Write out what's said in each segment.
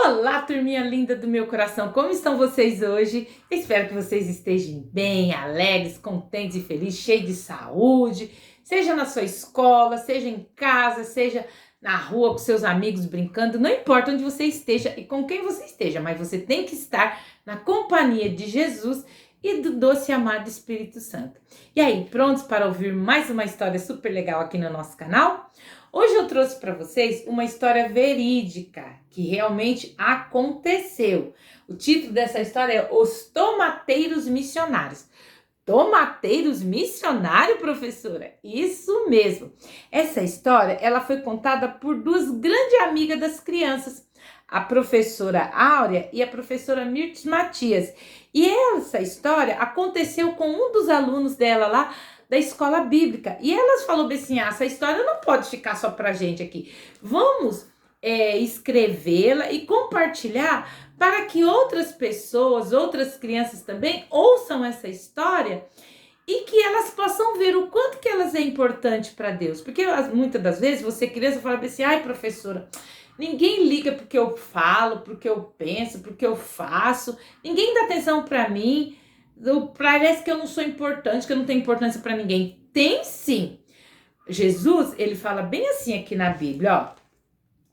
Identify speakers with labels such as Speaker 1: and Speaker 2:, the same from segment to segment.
Speaker 1: Olá, turminha linda do meu coração, como estão vocês hoje? Espero que vocês estejam bem, alegres, contentes e felizes, cheios de saúde, seja na sua escola, seja em casa, seja na rua com seus amigos brincando, não importa onde você esteja e com quem você esteja, mas você tem que estar na companhia de Jesus e do doce e amado Espírito Santo. E aí, prontos para ouvir mais uma história super legal aqui no nosso canal? Hoje eu trouxe para vocês uma história verídica que realmente aconteceu. O título dessa história é Os Tomateiros Missionários. Tomateiros missionários, professora? Isso mesmo. Essa história ela foi contada por duas grandes amigas das crianças, a professora Áurea e a professora Mirtes Matias. E essa história aconteceu com um dos alunos dela lá da escola bíblica. E elas falaram assim, essa história não pode ficar só pra gente aqui. Vamos escrevê-la e compartilhar para que outras pessoas, outras crianças também ouçam essa história e que elas possam ver o quanto que elas é importante para Deus. Porque muitas das vezes você criança fala assim, ai professora, ninguém liga porque eu falo, porque eu penso, porque eu faço, ninguém dá atenção para mim, parece que eu não sou importante, que eu não tenho importância para ninguém. Tem sim. Jesus, ele fala bem assim aqui na Bíblia, ó.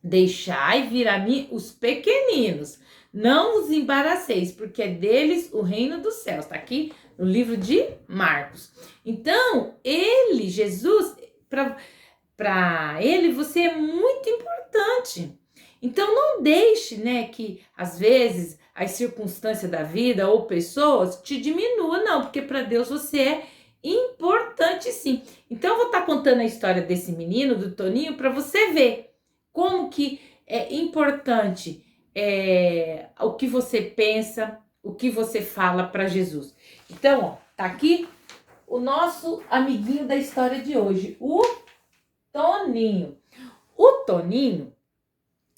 Speaker 1: Deixai vir a mim os pequeninos, não os embaraceis, porque é deles o reino dos céus. Está aqui no livro de Marcos. Então, ele, Jesus, para ele, você é muito importante. Então, não deixe, né, que às vezes as circunstâncias da vida ou pessoas te diminuam, não, porque para Deus você é importante sim. Então, eu vou estar contando a história desse menino, do Toninho, para você ver como que é importante o que você pensa, o que você fala para Jesus. Então, ó, tá aqui o nosso amiguinho da história de hoje, o Toninho. O Toninho,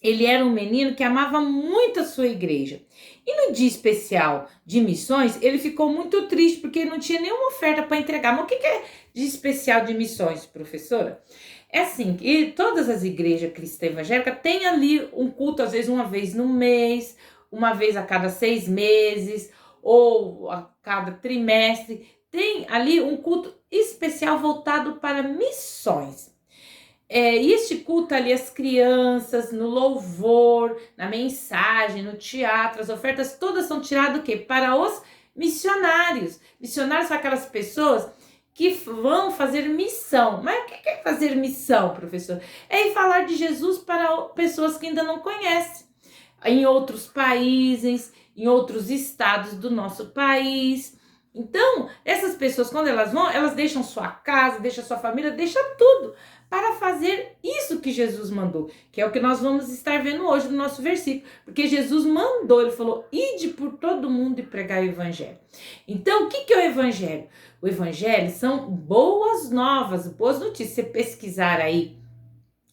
Speaker 1: ele era um menino que amava muito a sua igreja. E no dia especial de missões, ele ficou muito triste porque não tinha nenhuma oferta para entregar. Mas o que é de especial de missões, professora? É assim, que todas as igrejas cristãs evangélicas têm ali um culto, às vezes uma vez no mês, uma vez a cada 6 meses, ou a cada trimestre. Tem ali um culto especial voltado para missões. E este culto ali, as crianças, no louvor, na mensagem, no teatro, as ofertas todas são tiradas o quê? Para os missionários. Missionários são aquelas pessoas que vão fazer missão. Mas o que é fazer missão, professor? É ir falar de Jesus para pessoas que ainda não conhecem. Em outros países, em outros estados do nosso país. Então, essas pessoas, quando elas vão, elas deixam sua casa, deixam sua família, deixam tudo para fazer isso que Jesus mandou, que é o que nós vamos estar vendo hoje no nosso versículo, porque Jesus mandou, ele falou, ide por todo mundo e pregai o evangelho. Então, o que é o evangelho? O evangelho são boas novas, boas notícias. Se você pesquisar aí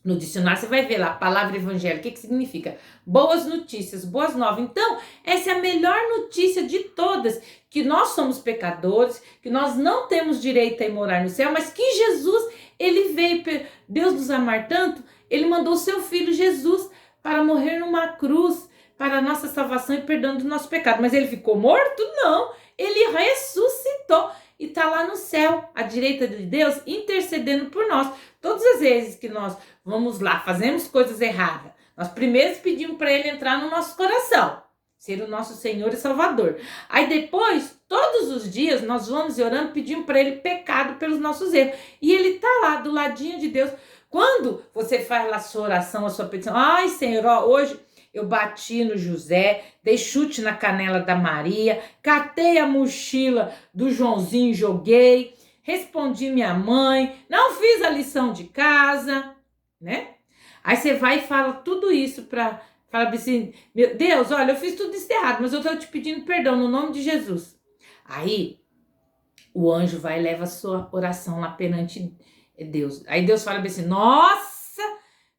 Speaker 1: no dicionário, você vai ver lá a palavra evangelho, o que significa? Boas notícias, boas novas. Então, essa é a melhor notícia de todas, que nós somos pecadores, que nós não temos direito a ir morar no céu, mas que Jesus, ele veio, Deus nos amar tanto, ele mandou o seu filho Jesus para morrer numa cruz, para a nossa salvação e perdão do nosso pecado. Mas ele ficou morto? Não, ele ressuscitou. E está lá no céu, à direita de Deus, intercedendo por nós. Todas as vezes que nós vamos lá, fazemos coisas erradas, nós primeiro pedimos para ele entrar no nosso coração, ser o nosso Senhor e Salvador. Aí depois, todos os dias, nós vamos orando, pedindo para ele pecado pelos nossos erros. E ele está lá, do ladinho de Deus. Quando você faz lá a sua oração, a sua petição, ai Senhor, ó, hoje eu bati no José, dei chute na canela da Maria, catei a mochila do Joãozinho, joguei, respondi minha mãe, não fiz a lição de casa, né? Aí você vai e fala tudo isso fala assim, meu Deus, olha, eu fiz tudo isso errado, mas eu estou te pedindo perdão no nome de Jesus. Aí o anjo vai e leva a sua oração lá perante Deus. Aí Deus fala assim, nossa,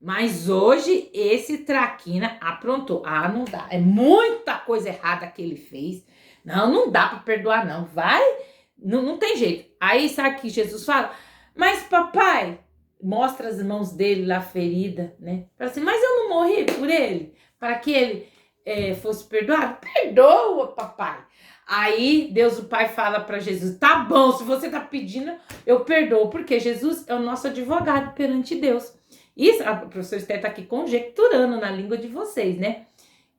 Speaker 1: mas hoje esse traquina aprontou. Ah, não dá. É muita coisa errada que ele fez. Não dá para perdoar, não. Vai, não tem jeito. Aí sabe que Jesus fala? Mas papai, mostra as mãos dele lá ferida, né? Fala assim, mas eu não morri por ele? Para que ele fosse perdoado? Perdoa, papai. Aí Deus, o Pai, fala para Jesus: tá bom, se você tá pedindo, eu perdoo, porque Jesus é o nosso advogado perante Deus. Isso, a professora Esther está aqui conjecturando na língua de vocês, né?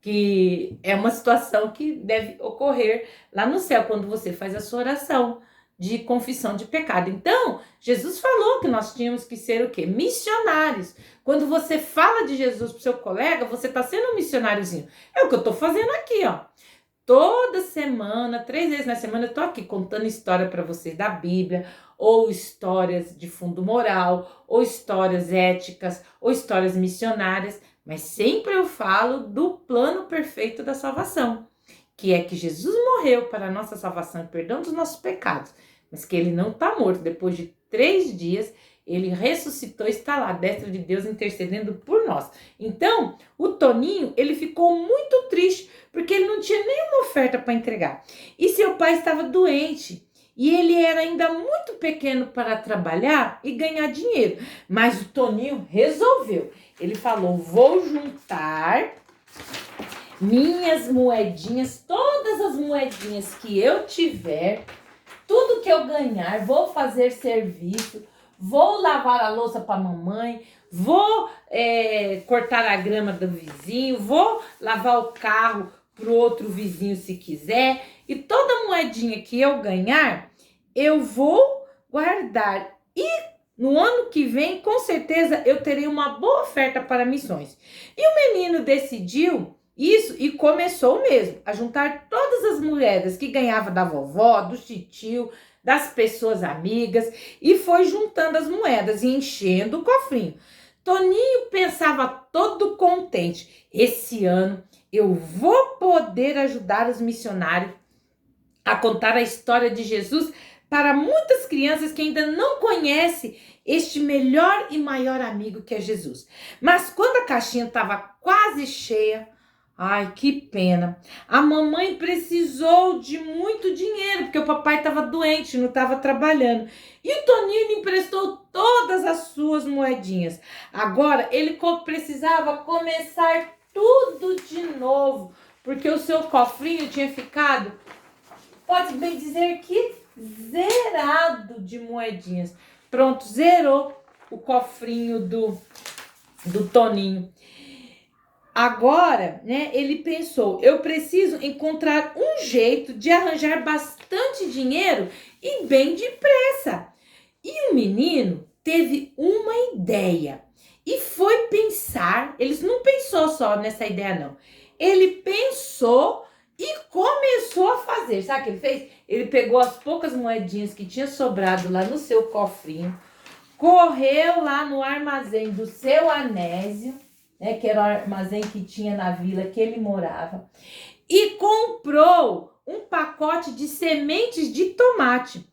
Speaker 1: Que é uma situação que deve ocorrer lá no céu, quando você faz a sua oração de confissão de pecado. Então, Jesus falou que nós tínhamos que ser o quê? Missionários. Quando você fala de Jesus pro seu colega, você está sendo um missionáriozinho. É o que eu estou fazendo aqui, ó. Toda semana, 3 vezes na semana, eu tô aqui contando história para vocês da Bíblia, ou histórias de fundo moral, ou histórias éticas, ou histórias missionárias, mas sempre eu falo do plano perfeito da salvação, que é que Jesus morreu para a nossa salvação e perdão dos nossos pecados, mas que ele não está morto. Depois de 3 dias, ele ressuscitou e está lá, à destra de Deus, intercedendo por nós. Então, o Toninho, ele ficou muito triste, porque ele não tinha nenhuma oferta para entregar. E seu pai estava doente, e ele era ainda muito pequeno para trabalhar e ganhar dinheiro. Mas o Toninho resolveu. Ele falou: vou juntar minhas moedinhas, todas as moedinhas que eu tiver, tudo que eu ganhar, vou fazer serviço, vou lavar a louça para a mamãe, vou cortar a grama do vizinho, vou lavar o carro para o outro vizinho se quiser. E toda moedinha que eu ganhar, eu vou guardar. E no ano que vem, com certeza, eu terei uma boa oferta para missões. E o menino decidiu isso e começou mesmo a juntar todas as moedas que ganhava da vovó, do titio, das pessoas amigas, e foi juntando as moedas e enchendo o cofrinho. Toninho pensava todo contente: esse ano eu vou poder ajudar os missionários a contar a história de Jesus para muitas crianças que ainda não conhecem este melhor e maior amigo que é Jesus. Mas quando a caixinha estava quase cheia, ai, que pena, a mamãe precisou de muito dinheiro, porque o papai estava doente, não estava trabalhando. E o Toninho lhe emprestou todas as suas moedinhas. Agora ele precisava começar tudo de novo, porque o seu cofrinho tinha ficado, pode bem dizer que zerado de moedinhas. Pronto, zerou o cofrinho do Toninho. Agora, né, ele pensou: eu preciso encontrar um jeito de arranjar bastante dinheiro e bem depressa. E o menino teve uma ideia e foi pensar. Ele não pensou só nessa ideia, não. Ele pensou e começou a fazer. Sabe o que ele fez? Ele pegou as poucas moedinhas que tinha sobrado lá no seu cofrinho, correu lá no armazém do seu Anésio, né, que era o armazém que tinha na vila que ele morava, e comprou um pacote de sementes de tomate.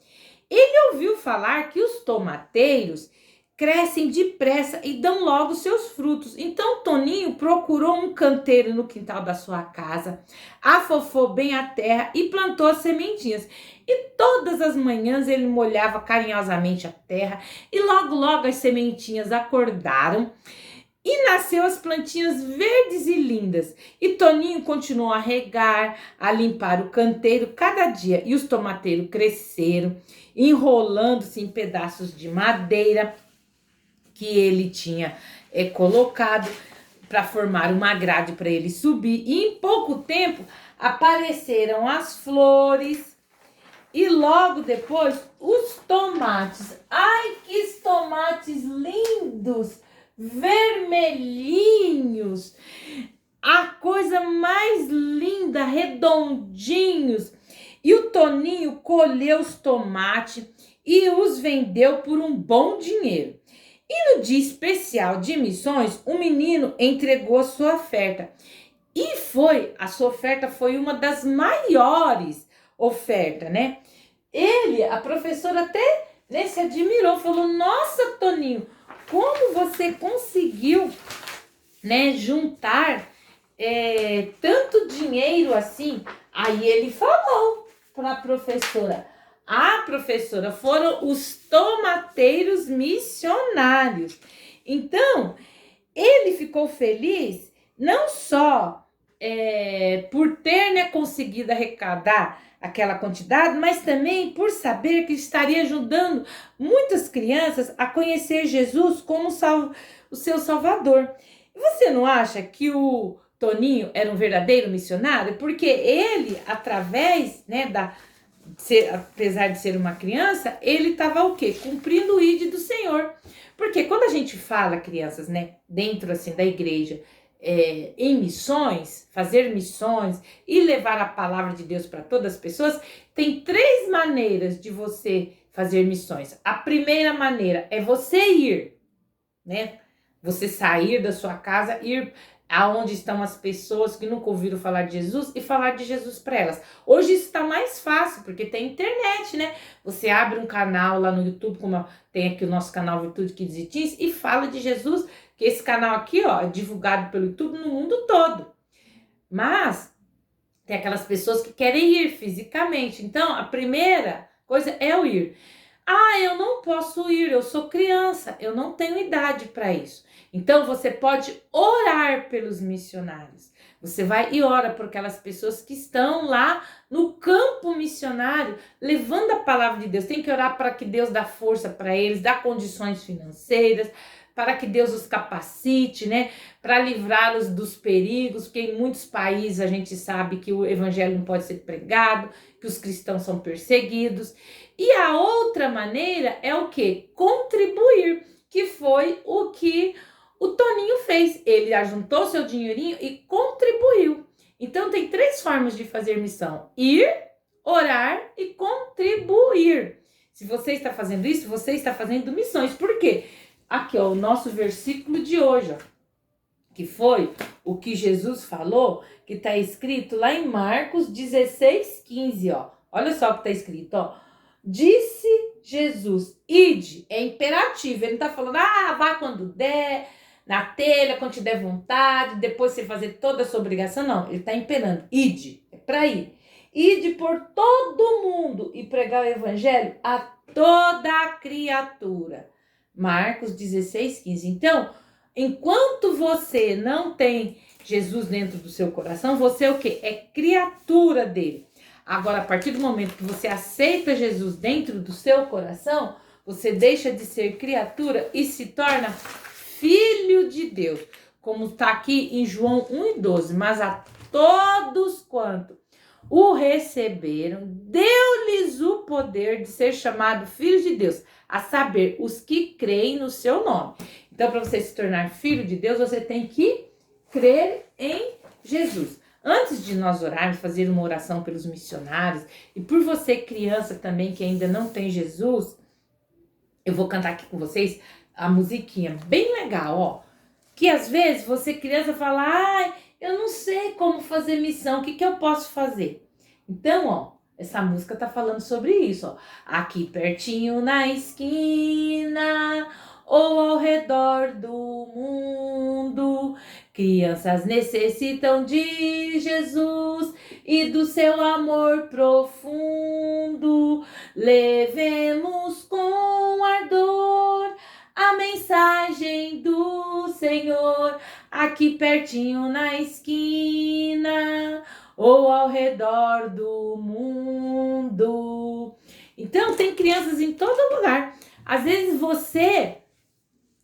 Speaker 1: Ele ouviu falar que os tomateiros crescem depressa e dão logo seus frutos. Então Toninho procurou um canteiro no quintal da sua casa, afofou bem a terra e plantou as sementinhas. E todas as manhãs ele molhava carinhosamente a terra e logo logo as sementinhas acordaram e nasceu as plantinhas verdes e lindas. E Toninho continuou a regar, a limpar o canteiro cada dia. E os tomateiros cresceram, enrolando-se em pedaços de madeira que ele tinha colocado para formar uma grade para ele subir. E em pouco tempo apareceram as flores e logo depois os tomates. Ai, que tomates lindos! Vermelhinhos, a coisa mais linda, redondinhos. E o Toninho colheu os tomates e os vendeu por um bom dinheiro. E no dia especial de missões, o menino entregou a sua oferta. E a sua oferta foi uma das maiores ofertas, né? A professora até, né, se admirou, falou: nossa, Toninho, como você conseguiu, né, juntar tanto dinheiro assim? Aí ele falou para a professora: professora, foram os tomateiros missionários. Então, ele ficou feliz não só por ter, né, conseguido arrecadar aquela quantidade, mas também por saber que estaria ajudando muitas crianças a conhecer Jesus como o seu Salvador. Você não acha que o Toninho era um verdadeiro missionário? Porque ele, através, né, apesar de ser uma criança, ele estava o quê? Cumprindo o ID do Senhor. Porque quando a gente fala, crianças, né, dentro assim da igreja, em missões, fazer missões e levar a palavra de Deus para todas as pessoas, tem 3 maneiras de você fazer missões. A primeira maneira é você ir, né? Você sair da sua casa, ir aonde estão as pessoas que nunca ouviram falar de Jesus e falar de Jesus para elas. Hoje isso está mais fácil, porque tem internet, né? Você abre um canal lá no YouTube, como tem aqui o nosso canal Virtude Kids e Teens, e fala de Jesus, que esse canal aqui, ó, é divulgado pelo YouTube no mundo todo. Mas tem aquelas pessoas que querem ir fisicamente. Então, a primeira coisa é o ir. Eu não posso ir, eu sou criança, eu não tenho idade para isso. Então, você pode orar pelos missionários. Você vai e ora por aquelas pessoas que estão lá no campo missionário, levando a palavra de Deus. Tem que orar para que Deus dê força para eles, dá condições financeiras, para que Deus os capacite, né? Para livrá-los dos perigos, porque em muitos países a gente sabe que o evangelho não pode ser pregado, que os cristãos são perseguidos. E a outra maneira é o quê? Contribuir, que foi o que o Toninho fez. Ele ajuntou seu dinheirinho e contribuiu. Então tem 3 formas de fazer missão: ir, orar e contribuir. Se você está fazendo isso, você está fazendo missões. Por quê? Aqui, ó, o nosso versículo de hoje, ó, que foi o que Jesus falou, que está escrito lá em Marcos 16:15, ó. Olha só o que está escrito, ó. Disse Jesus, ide, é imperativo, ele não está falando, vá quando der, na telha, quando te der vontade, depois você fazer toda a sua obrigação, não, ele está imperando, ide, é para ir. Ide por todo mundo e pregar o evangelho a toda a criatura. Marcos 16:15. Então, enquanto você não tem Jesus dentro do seu coração, você é o quê? É criatura dele. Agora, a partir do momento que você aceita Jesus dentro do seu coração, você deixa de ser criatura e se torna filho de Deus. Como está aqui em João 1:12. Mas a todos quanto o receberam, deu-lhes o poder de ser chamado filhos de Deus, a saber, os que creem no seu nome. Então, para você se tornar filho de Deus, você tem que crer em Jesus. Antes de nós orarmos, fazer uma oração pelos missionários, e por você criança também que ainda não tem Jesus, eu vou cantar aqui com vocês a musiquinha bem legal, ó. Que às vezes você criança fala, eu não sei como fazer missão, o que eu posso fazer? Então, ó, essa música tá falando sobre isso, ó. Aqui pertinho na esquina ou ao redor do mundo, crianças necessitam de Jesus e do seu amor profundo. Levemos com ardor a mensagem do Senhor, aqui pertinho na esquina ou ao redor do mundo. Então, tem crianças em todo lugar. Às vezes você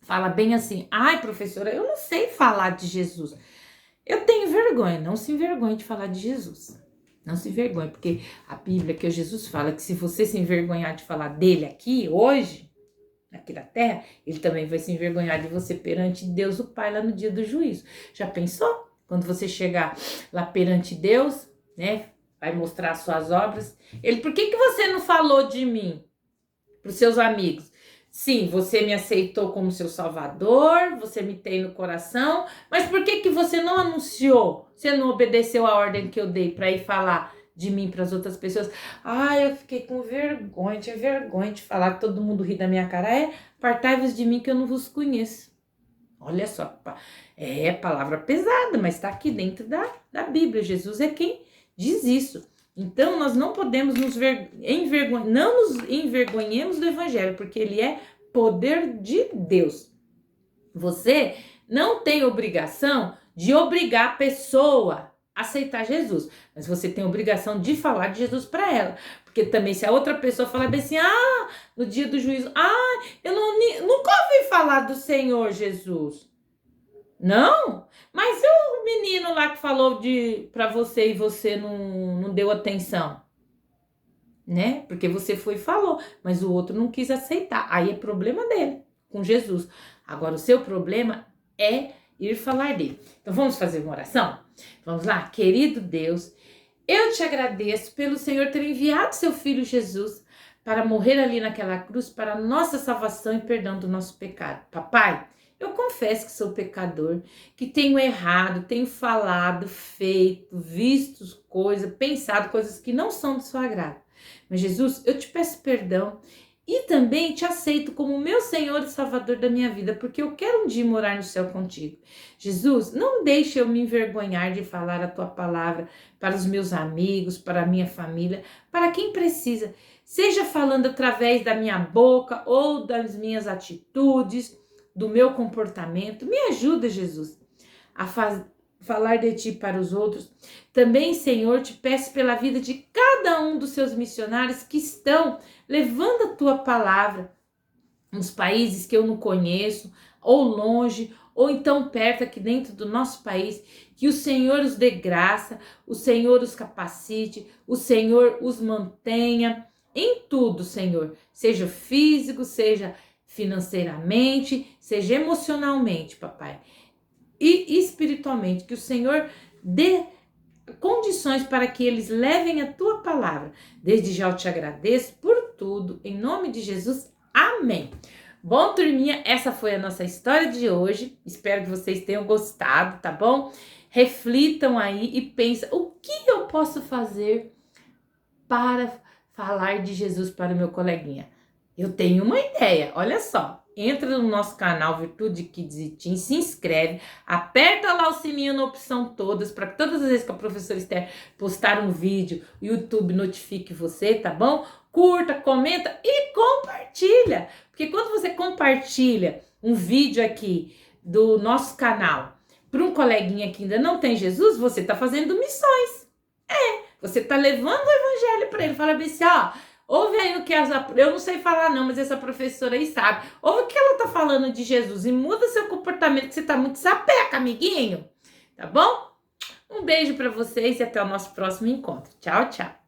Speaker 1: fala bem assim, professora, eu não sei falar de Jesus. Eu tenho vergonha, não se envergonhe de falar de Jesus. Não se envergonhe, porque a Bíblia, que Jesus fala que se você se envergonhar de falar dele aqui, hoje, aqui na terra, ele também vai se envergonhar de você perante Deus o Pai lá no dia do juízo. Já pensou? Quando você chegar lá perante Deus, né, vai mostrar as suas obras, ele, por que você não falou de mim para os seus amigos? Sim, você me aceitou como seu salvador, você me tem no coração, mas por que você não anunciou? Você não obedeceu a ordem que eu dei para ir falar de mim para as outras pessoas? Eu fiquei com vergonha, tinha vergonha de falar, todo mundo ri da minha cara. Apartai-vos de mim que eu não vos conheço. Olha só, é palavra pesada, mas está aqui dentro da Bíblia. Jesus é quem diz isso. Então, nós não podemos não nos envergonhemos do evangelho, porque ele é poder de Deus. Você não tem obrigação de obrigar a pessoa aceitar Jesus, mas você tem a obrigação de falar de Jesus para ela, porque também se a outra pessoa falar bem assim, no dia do juízo, eu nunca ouvi falar do Senhor Jesus, não, mas o menino lá que falou para você e você não deu atenção, né? Porque você foi e falou, mas o outro não quis aceitar, aí é problema dele com Jesus. Agora o seu problema é ir falar dele. Então vamos fazer uma oração? Vamos lá? Querido Deus, eu te agradeço pelo Senhor ter enviado seu filho Jesus para morrer ali naquela cruz para a nossa salvação e perdão do nosso pecado. Papai, eu confesso que sou pecador, que tenho errado, tenho falado, feito, visto coisas, pensado coisas que não são do seu agrado. Mas Jesus, eu te peço perdão e também te aceito como meu Senhor e Salvador da minha vida, porque eu quero um dia morar no céu contigo. Jesus, não deixe eu me envergonhar de falar a tua palavra para os meus amigos, para a minha família, para quem precisa. Seja falando através da minha boca ou das minhas atitudes, do meu comportamento. Me ajuda, Jesus, a falar de ti para os outros. Também, Senhor, te peço pela vida de cada um dos seus missionários que estão levando a tua palavra nos países que eu não conheço, ou longe, ou então perto aqui dentro do nosso país, que o Senhor os dê graça, o Senhor os capacite, o Senhor os mantenha em tudo, Senhor, seja físico, seja financeiramente, seja emocionalmente, papai, e espiritualmente, que o Senhor dê condições para que eles levem a tua palavra. Desde já eu te agradeço por tudo, em nome de Jesus, amém. Bom, turminha, essa foi a nossa história de hoje, espero que vocês tenham gostado, tá bom? Reflitam aí e pensem, o que eu posso fazer para falar de Jesus para o meu coleguinha? Eu tenho uma ideia, olha só. Entra no nosso canal Virtude Kids e Teen, se inscreve, aperta lá o sininho na opção todas, para que todas as vezes que a professora Esther postar um vídeo, o YouTube notifique você, tá bom? Curta, comenta e compartilha. Porque quando você compartilha um vídeo aqui do nosso canal para um coleguinha que ainda não tem Jesus, você tá fazendo missões. Você tá levando o evangelho para ele. Fala bem assim, ouve aí o que eu não sei falar não, mas essa professora aí sabe. Ouve o que ela tá falando de Jesus e muda seu comportamento, que você tá muito sapeca, amiguinho. Tá bom? Um beijo para vocês e até o nosso próximo encontro. Tchau, tchau.